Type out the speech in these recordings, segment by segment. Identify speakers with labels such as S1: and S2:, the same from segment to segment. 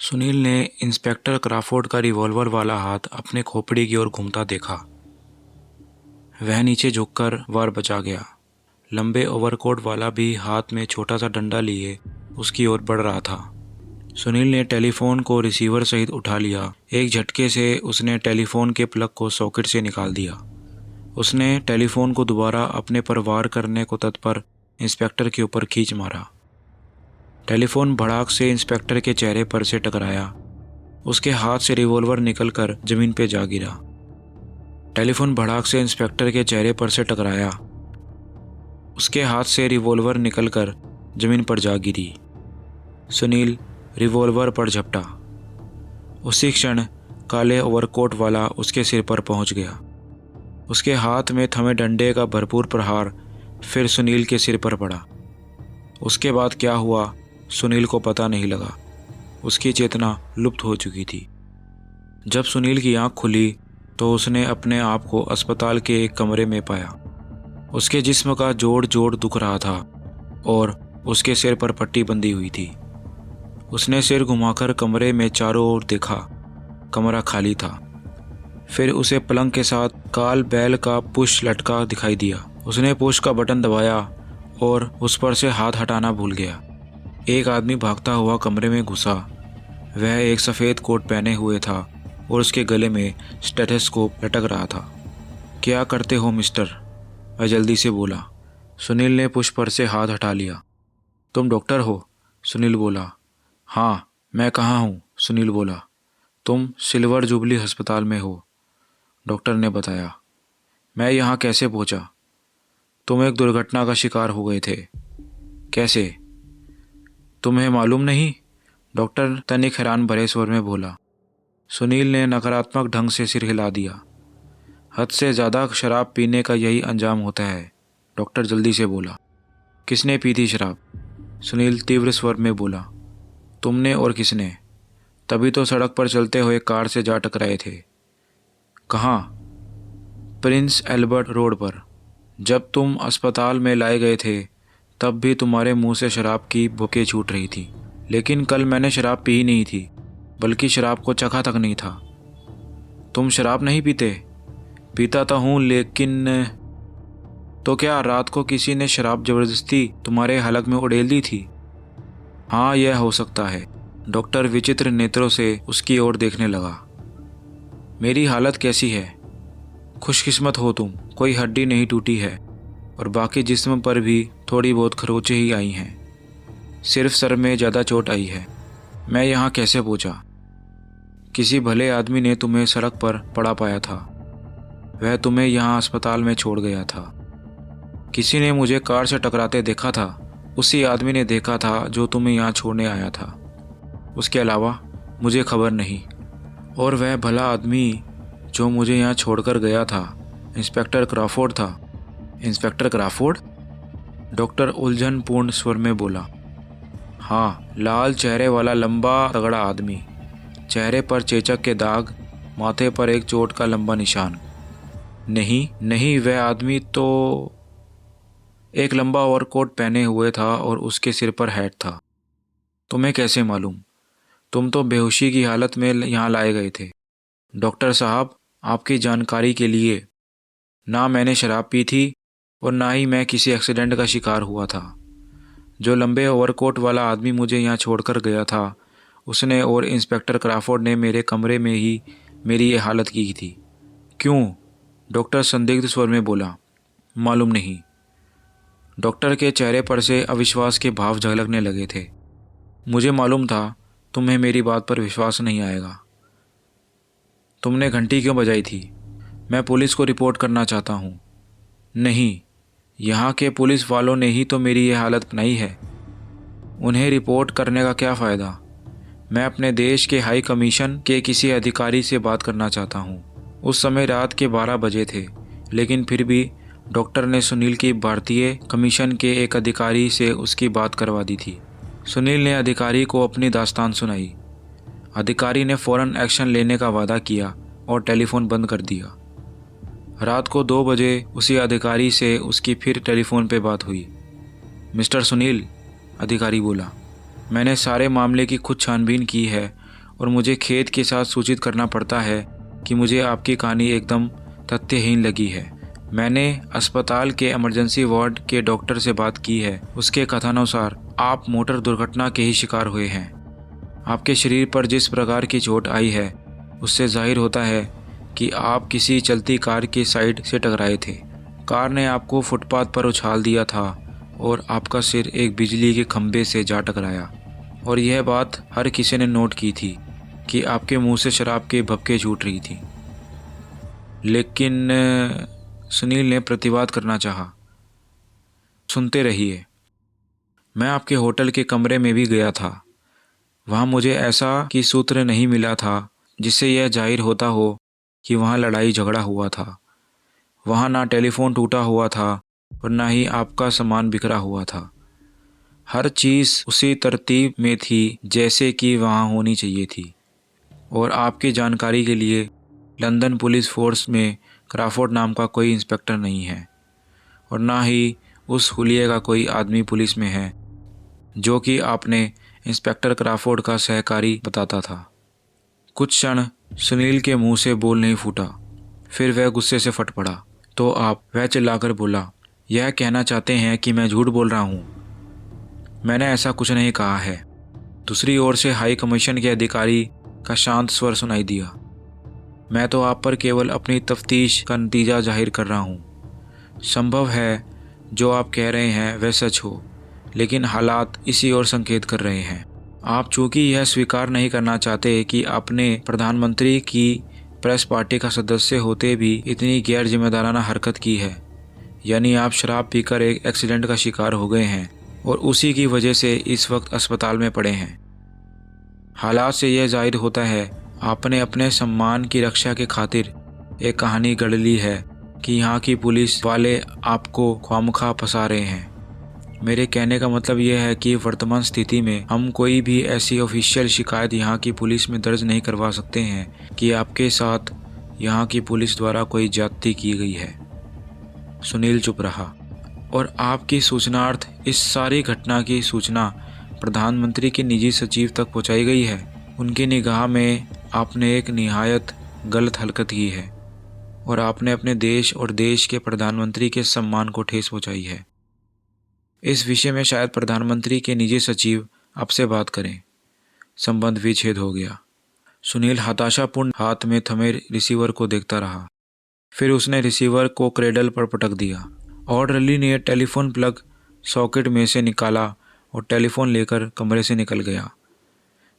S1: सुनील ने inspector Crawford का revolver वाला हाथ अपने खोपड़ी की ओर घूमता देखा। वह नीचे झुककर वार बचा गया। लंबे ओवरकोट वाला भी हाथ में छोटा सा डंडा लिए उसकी ओर बढ़ रहा था। सुनील ने टेलीफोन को रिसीवर सहित उठा लिया। एक झटके से उसने टेलीफोन के प्लग को सॉकेट से निकाल दिया। उसने टेलीफोन को दोबारा अपने पर वार करने को तत्पर इंस्पेक्टर के ऊपर खींच मारा। टेलीफोन भड़ाक से इंस्पेक्टर के चेहरे पर से टकराया। उसके हाथ से रिवॉल्वर निकलकर जमीन पर जा गिरा। टेलीफोन भड़ाक से इंस्पेक्टर के चेहरे पर से टकराया। उसके हाथ से रिवॉल्वर निकलकर जमीन पर जा गिरी। सुनील रिवॉल्वर पर झपटा। उसी क्षण काले ओवरकोट वाला उसके सिर पर पहुंच गया। उसके हाथ में थमे डंडे का भरपूर प्रहार फिर सुनील के सिर पर पड़ा। उसके बाद क्या हुआ सुनील को पता नहीं लगा। उसकी चेतना लुप्त हो चुकी थी। जब सुनील की आंख खुली तो उसने अपने आप को अस्पताल के एक कमरे में पाया। उसके जिस्म का जोड़ जोड़ दुख रहा था और उसके सिर पर पट्टी बंधी हुई थी। उसने सिर घुमाकर कमरे में चारों ओर देखा। कमरा खाली था। फिर उसे पलंग के साथ काल बैल का पुश लटका दिखाई दिया। उसने पुश का बटन दबाया और उस पर से हाथ हटाना भूल गया। एक आदमी भागता हुआ कमरे में घुसा। वह एक सफ़ेद कोट पहने हुए था और उसके गले में स्टेथोस्कोप लटक रहा था। क्या करते हो मिस्टर? वह जल्दी से बोला। सुनील ने पुश पर से हाथ हटा लिया। तुम डॉक्टर हो? सुनील बोला। हाँ, मैं कहाँ हूँ? सुनील बोला। तुम सिल्वर जुबली अस्पताल में हो, डॉक्टर ने बताया। मैं यहाँ कैसे पहुँचा? तुम एक दुर्घटना का शिकार हो गए थे। कैसे? तुम्हें मालूम नहीं? डॉक्टर तनिक हैरान भरे स्वर में बोला। सुनील ने नकारात्मक ढंग से सिर हिला दिया। हद से ज़्यादा शराब पीने का यही अंजाम होता है, डॉक्टर जल्दी से बोला। किसने पी थी शराब? सुनील तीव्र स्वर में बोला। तुमने और किसने? तभी तो सड़क पर चलते हुए कार से जा टकराए थे। कहाँ? प्रिंस एल्बर्ट रोड पर। जब तुम अस्पताल में लाए गए थे तब भी तुम्हारे मुंह से शराब की बुकें छूट रही थी। लेकिन कल मैंने शराब पी ही नहीं थी, बल्कि शराब को चखा तक नहीं था। तुम शराब नहीं पीते? पीता तो हूँ, लेकिन तो क्या रात को किसी ने शराब जबरदस्ती तुम्हारे हलक में उड़ेल दी थी? हाँ, यह हो सकता है। डॉक्टर विचित्र नेत्रों से उसकी ओर देखने लगा। मेरी हालत कैसी है? खुशकिस्मत हो तुम, कोई हड्डी नहीं टूटी है और बाकी जिस्म पर भी थोड़ी बहुत खरोंचें ही आई हैं। सिर्फ सर में ज़्यादा चोट आई है। मैं यहाँ कैसे पहुँचा? किसी भले आदमी ने तुम्हें सड़क पर पड़ा पाया था। वह तुम्हें यहाँ अस्पताल में छोड़ गया था। किसी ने मुझे कार से टकराते देखा था। उसी आदमी ने देखा था जो तुम्हें यहाँ छोड़ने आया था। उसके अलावा मुझे खबर नहीं। और वह भला आदमी जो मुझे यहाँ छोड़कर गया था इंस्पेक्टर क्रॉफोर्ड था। Inspector Crawford? डॉक्टर उलझनपूर्ण स्वर में बोला। हाँ, लाल चेहरे वाला लंबा तगड़ा आदमी, चेहरे पर चेचक के दाग, माथे पर एक चोट का लंबा निशान। नहीं नहीं, वह आदमी तो एक लंबा ओवरकोट पहने हुए था और उसके सिर पर हैट था। तुम्हें कैसे मालूम? तुम तो बेहोशी की हालत में यहाँ लाए गए थे। डॉक्टर साहब, आपकी जानकारी के लिए, ना मैंने शराब पी थी और ना ही मैं किसी एक्सीडेंट का शिकार हुआ था। जो लंबे ओवरकोट वाला आदमी मुझे यहाँ छोड़कर गया था, उसने और इंस्पेक्टर क्रॉफोर्ड ने मेरे कमरे में ही मेरी ये हालत की थी। क्यों? डॉक्टर संदिग्ध स्वर में बोला। मालूम नहीं। डॉक्टर के चेहरे पर से अविश्वास के भाव झलकने लगे थे। मुझे मालूम था तुम्हें मेरी बात पर विश्वास नहीं आएगा। तुमने घंटी क्यों बजाई थी? मैं पुलिस को रिपोर्ट करना चाहता हूँ। नहीं, यहाँ के पुलिस वालों ने ही तो मेरी ये हालत बनाई है। उन्हें रिपोर्ट करने का क्या फ़ायदा? मैं अपने देश के हाई कमीशन के किसी अधिकारी से बात करना चाहता हूँ। उस समय रात के 12 बजे थे, लेकिन फिर भी डॉक्टर ने सुनील की भारतीय कमीशन के एक अधिकारी से उसकी बात करवा दी थी। सुनील ने अधिकारी को अपनी दास्तान सुनाई। अधिकारी ने फ़ौरन एक्शन लेने का वादा किया और टेलीफोन बंद कर दिया। रात को 2 बजे उसी अधिकारी से उसकी फिर टेलीफोन पे बात हुई। मिस्टर सुनील, अधिकारी बोला, मैंने सारे मामले की खुद छानबीन की है और मुझे खेद के साथ सूचित करना पड़ता है कि मुझे आपकी कहानी एकदम तथ्यहीन लगी है। मैंने अस्पताल के इमरजेंसी वार्ड के डॉक्टर से बात की है। उसके कथनानुसार आप मोटर दुर्घटना के ही शिकार हुए हैं। आपके शरीर पर जिस प्रकार की चोट आई है उससे जाहिर होता है कि आप किसी चलती कार के साइड से टकराए थे। कार ने आपको फुटपाथ पर उछाल दिया था और आपका सिर एक बिजली के खंभे से जा टकराया। और यह बात हर किसी ने नोट की थी कि आपके मुंह से शराब के भपके छूट रही थी। लेकिन सुनील ने प्रतिवाद करना चाहा। सुनते रहिए, मैं आपके होटल के कमरे में भी गया था। वहाँ मुझे ऐसा कि सूत्र नहीं मिला था जिससे यह जाहिर होता हो कि वहाँ लड़ाई झगड़ा हुआ था। वहाँ ना टेलीफोन टूटा हुआ था और ना ही आपका सामान बिखरा हुआ था। हर चीज़ उसी तरतीब में थी जैसे कि वहाँ होनी चाहिए थी। और आपकी जानकारी के लिए लंदन पुलिस फोर्स में क्राफोर्ड नाम का कोई इंस्पेक्टर नहीं है और ना ही उस हुलिये का कोई आदमी पुलिस में है जो कि आपने इंस्पेक्टर क्राफोर्ड का सहकारी बताता था। कुछ क्षण सुनील के मुंह से बोल नहीं फूटा। फिर वह गुस्से से फट पड़ा। तो आप, वह चिल्लाकर बोला, यह कहना चाहते हैं कि मैं झूठ बोल रहा हूँ? मैंने ऐसा कुछ नहीं कहा है। दूसरी ओर से हाई कमीशन के अधिकारी का शांत स्वर सुनाई दिया। मैं तो आप पर केवल अपनी तफ्तीश का नतीजा जाहिर कर रहा हूँ। संभव है जो आप कह रहे हैं वह सच हो, लेकिन हालात इसी ओर संकेत कर रहे हैं। आप चूंकि यह स्वीकार नहीं करना चाहते कि आपने प्रधानमंत्री की प्रेस पार्टी का सदस्य होते भी इतनी गैर जिम्मेदाराना हरकत की है, यानी आप शराब पीकर एक एक्सीडेंट का शिकार हो गए हैं और उसी की वजह से इस वक्त अस्पताल में पड़े हैं। हालात से यह जाहिर होता है आपने अपने सम्मान की रक्षा के खातिर एक कहानी गढ़ ली है कि यहाँ की पुलिस वाले आपको ख्वामखा फंसा रहे हैं। मेरे कहने का मतलब यह है कि वर्तमान स्थिति में हम कोई भी ऐसी ऑफिशियल शिकायत यहाँ की पुलिस में दर्ज नहीं करवा सकते हैं कि आपके साथ यहाँ की पुलिस द्वारा कोई ज्यादती की गई है। सुनील चुप रहा और आपकी सूचनार्थ इस सारी घटना की सूचना प्रधानमंत्री के निजी सचिव तक पहुंचाई गई है। उनकी निगाह में आपने एक निहायत गलत हरकत की है और आपने अपने देश और देश के प्रधानमंत्री के सम्मान को ठेस पहुंचाई है। इस विषय में शायद प्रधानमंत्री के निजी सचिव आपसे बात करें। संबंध विच्छेद हो गया। सुनील हताशापूर्ण हाथ में थमे रिसीवर को देखता रहा। फिर उसने रिसीवर को क्रेडल पर पटक दिया। ऑर्डरली ने टेलीफोन प्लग सॉकेट में से निकाला और टेलीफोन लेकर कमरे से निकल गया।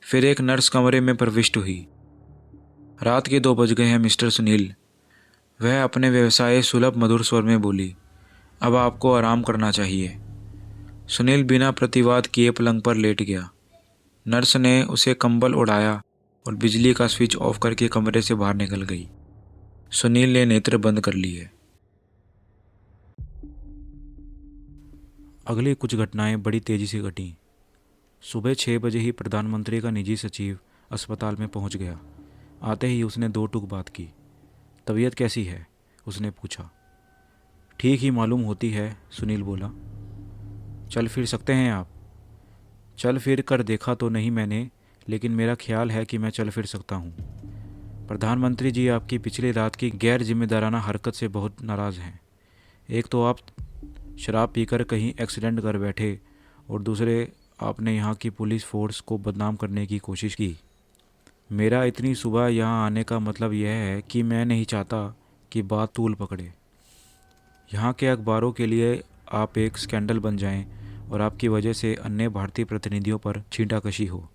S1: फिर एक नर्स कमरे में प्रविष्ट हुई। रात के 2 बज गए हैं मिस्टर सुनील, वह अपने व्यवसाय सुलभ मधुर स्वर में बोली। अब आपको आराम करना चाहिए। सुनील बिना प्रतिवाद किए पलंग पर लेट गया। नर्स ने उसे कंबल उड़ाया और बिजली का स्विच ऑफ करके कमरे से बाहर निकल गई। सुनील ने नेत्र बंद कर लिए। अगली कुछ घटनाएं बड़ी तेजी से घटीं। सुबह 6 बजे ही प्रधानमंत्री का निजी सचिव अस्पताल में पहुंच गया। आते ही उसने 2 टूक बात की। तबीयत कैसी है? उसने पूछा। ठीक ही मालूम होती है, सुनील बोला। चल फिर सकते हैं आप? चल फिर कर देखा तो नहीं मैंने, लेकिन मेरा ख्याल है कि मैं चल फिर सकता हूँ। प्रधानमंत्री जी आपकी पिछली रात की गैर जिम्मेदाराना हरकत से बहुत नाराज़ हैं। एक तो आप शराब पीकर कहीं एक्सीडेंट कर बैठे और दूसरे आपने यहाँ की पुलिस फोर्स को बदनाम करने की कोशिश की। मेरा इतनी सुबह यहाँ आने का मतलब यह है कि मैं नहीं चाहता कि बात तूल पकड़े। यहाँ के अखबारों के लिए आप एक स्कैंडल बन जाएं और आपकी वजह से अन्य भारतीय प्रतिनिधियों पर छींटाकशी हो।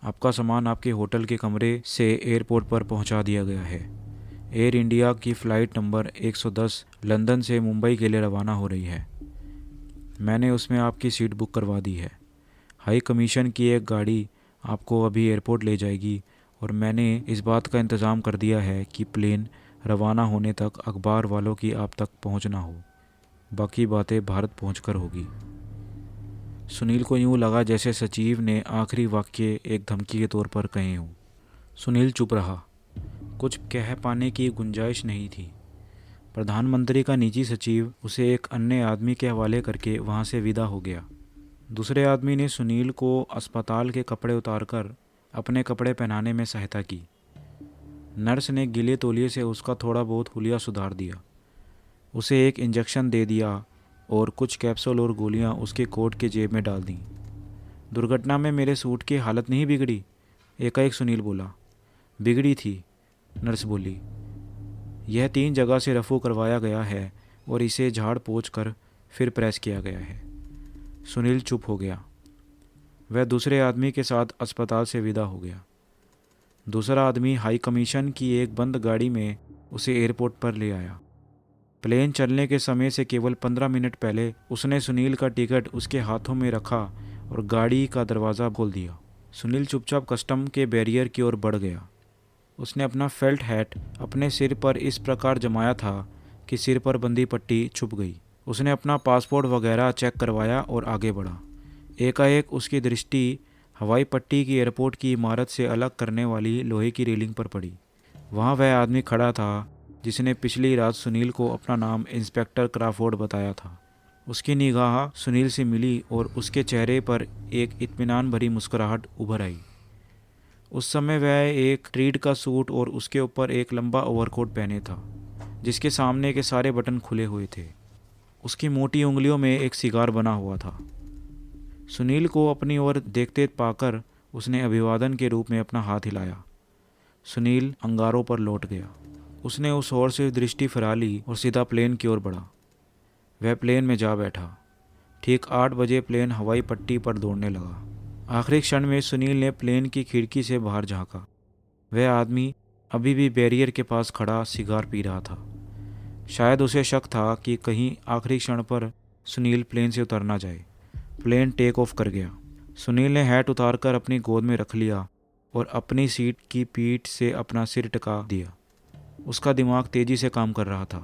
S1: आपका सामान आपके होटल के कमरे से एयरपोर्ट पर पहुंचा दिया गया है। एयर इंडिया की फ़्लाइट नंबर 110 लंदन से मुंबई के लिए रवाना हो रही है। मैंने उसमें आपकी सीट बुक करवा दी है। हाई कमीशन की एक गाड़ी आपको अभी एयरपोर्ट ले जाएगी और मैंने इस बात का इंतज़ाम कर दिया है कि प्लेन रवाना होने तक अखबार वालों की आप तक पहुंच ना हो। बाकी बातें भारत पहुंचकर होगी। सुनील को यूँ लगा जैसे सचिव ने आखिरी वाक्य एक धमकी के तौर पर कहे हों। सुनील चुप रहा। कुछ कह पाने की गुंजाइश नहीं थी। प्रधानमंत्री का निजी सचिव उसे एक अन्य आदमी के हवाले करके वहाँ से विदा हो गया। दूसरे आदमी ने सुनील को अस्पताल के कपड़े उतारकर अपने कपड़े पहनाने में सहायता की। नर्स ने गीले तौलिए से उसका थोड़ा बहुत हुलिया सुधार दिया, उसे एक इंजेक्शन दे दिया और कुछ कैप्सूल और गोलियां उसके कोट के जेब में डाल दी। दुर्घटना में मेरे सूट की हालत नहीं बिगड़ी? एकाएक सुनील बोला। बिगड़ी थी, नर्स बोली। यह 3 जगह से रफू करवाया गया है और इसे झाड़ पोंछ कर फिर प्रेस किया गया है। सुनील चुप हो गया। वह दूसरे आदमी के साथ अस्पताल से विदा हो गया। दूसरा आदमी हाई कमीशन की एक बंद गाड़ी में उसे एयरपोर्ट पर ले आया। प्लेन चलने के समय से केवल 15 मिनट पहले उसने सुनील का टिकट उसके हाथों में रखा और गाड़ी का दरवाज़ा खोल दिया। सुनील चुपचाप कस्टम के बैरियर की ओर बढ़ गया। उसने अपना फेल्ट हैट अपने सिर पर इस प्रकार जमाया था कि सिर पर बंधी पट्टी छुप गई। उसने अपना पासपोर्ट वगैरह चेक करवाया और आगे बढ़ा। एकाएक उसकी दृष्टि हवाई पट्टी की एयरपोर्ट की इमारत से अलग करने वाली लोहे की रेलिंग पर पड़ी। वहाँ वह आदमी खड़ा था जिसने पिछली रात सुनील को अपना नाम इंस्पेक्टर क्राफोर्ड बताया था। उसकी निगाह सुनील से मिली और उसके चेहरे पर एक इत्मीनान भरी मुस्कुराहट उभर आई। उस समय वह एक ट्वीड का सूट और उसके ऊपर एक लंबा ओवरकोट पहने था, जिसके सामने के सारे बटन खुले हुए थे। उसकी मोटी उंगलियों में एक सिगार बना हुआ था। सुनील को अपनी ओर देखते पाकर उसने अभिवादन के रूप में अपना हाथ हिलाया। सुनील अंगारों पर लौट गया। उसने उस ओर से दृष्टि फिरा ली और सीधा प्लेन की ओर बढ़ा। वह प्लेन में जा बैठा। ठीक 8 बजे प्लेन हवाई पट्टी पर दौड़ने लगा। आखिरी क्षण में सुनील ने प्लेन की खिड़की से बाहर झांका। वह आदमी अभी भी बैरियर के पास खड़ा सिगार पी रहा था। शायद उसे शक था कि कहीं आखिरी क्षण पर सुनील प्लेन से उतर ना जाए। प्लेन टेक ऑफ कर गया। सुनील ने हैट उतारकर अपनी गोद में रख लिया और अपनी सीट की पीठ से अपना सिर टिका दिया। उसका दिमाग तेजी से काम कर रहा था।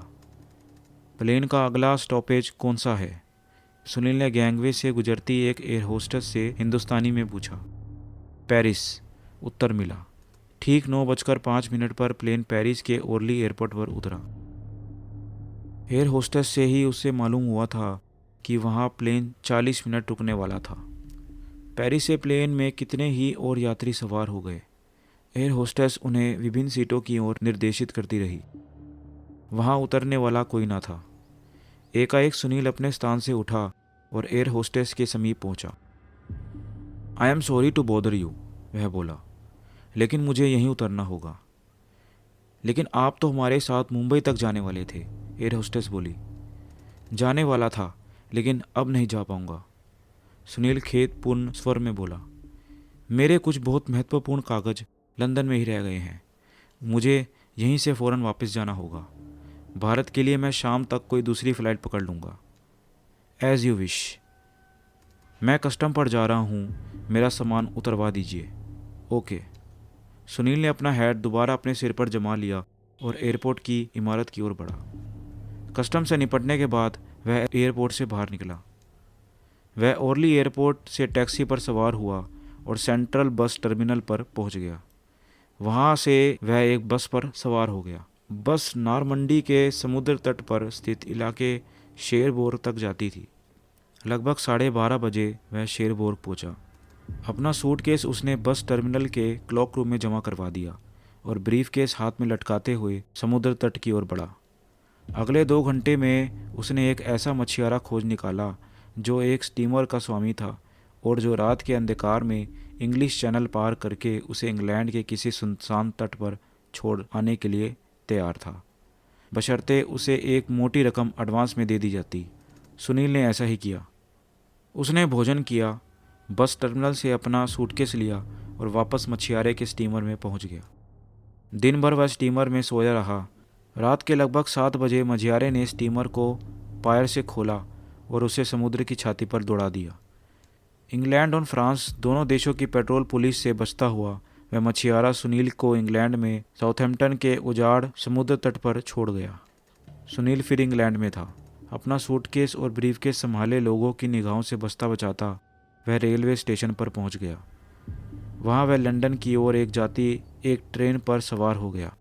S1: प्लेन का अगला स्टॉपेज कौन सा है? सुनील ने गैंगवे से गुजरती एक एयर होस्टेस से हिंदुस्तानी में पूछा। पेरिस, उत्तर मिला। ठीक 9:05 पर प्लेन पेरिस के ओरली एयरपोर्ट पर उतरा। एयर होस्टेस से ही उससे मालूम हुआ था कि वहाँ प्लेन 40 मिनट रुकने वाला था। पेरिस से प्लेन में कितने ही और यात्री सवार हो गए। एयर होस्टेस उन्हें विभिन्न सीटों की ओर निर्देशित करती रही। वहाँ उतरने वाला कोई ना था। एकाएक सुनील अपने स्थान से उठा और एयर होस्टेस के समीप पहुंचा। I am sorry to bother you, वह बोला, लेकिन मुझे यहीं उतरना होगा। लेकिन आप तो हमारे साथ मुंबई तक जाने वाले थे, एयर होस्टेस बोली। जाने वाला था, लेकिन अब नहीं जा पाऊंगा, सुनील खेदपूर्ण स्वर में बोला। मेरे कुछ बहुत महत्वपूर्ण कागज लंदन में ही रह गए हैं। मुझे यहीं से फ़ौरन वापस जाना होगा। भारत के लिए मैं शाम तक कोई दूसरी फ़्लाइट पकड़ लूँगा। As you wish. मैं कस्टम पर जा रहा हूँ, मेरा सामान उतरवा दीजिए। ओके। सुनील ने अपना हैट दोबारा अपने सिर पर जमा लिया और एयरपोर्ट की इमारत की ओर बढ़ा। कस्टम से निपटने के बाद वह एयरपोर्ट से बाहर निकला। वह ओरली एयरपोर्ट से टैक्सी पर सवार हुआ और सेंट्रल बस टर्मिनल पर पहुंच गया। वहां से वह एक बस पर सवार हो गया। बस नारमंडी के समुद्र तट पर स्थित इलाके शेरबोर तक जाती थी। लगभग 12:30 बजे वह शेरबोर पहुंचा। अपना सूटकेस उसने बस टर्मिनल के क्लॉक रूम में जमा करवा दिया और ब्रीफकेस हाथ में लटकाते हुए समुद्र तट की ओर बढ़ा। अगले 2 घंटे में उसने एक ऐसा मछियारा खोज निकाला जो एक स्टीमर का स्वामी था और जो रात के अंधकार में इंग्लिश चैनल पार करके उसे इंग्लैंड के किसी सुनसान तट पर छोड़ आने के लिए तैयार था, बशर्ते उसे एक मोटी रकम एडवांस में दे दी जाती। सुनील ने ऐसा ही किया। उसने भोजन किया, बस टर्मिनल से अपना सूटकेस लिया और वापस मछियारे के स्टीमर में पहुंच गया। दिन भर वह स्टीमर में सोया रहा। रात के लगभग 7 बजे मछियारे ने स्टीमर को पायर से खोला और उसे समुद्र की छाती पर दौड़ा दिया। इंग्लैंड और फ्रांस दोनों देशों की पेट्रोल पुलिस से बचता हुआ वह मछियारा सुनील को इंग्लैंड में साउथहैम्पटन के उजाड़ समुद्र तट पर छोड़ गया। सुनील फिर इंग्लैंड में था। अपना सूटकेस और ब्रीफकेस संभाले लोगों की निगाहों से बचता बचाता वह रेलवे स्टेशन पर पहुंच गया। वहां वह लंदन की ओर एक जाती एक ट्रेन पर सवार हो गया।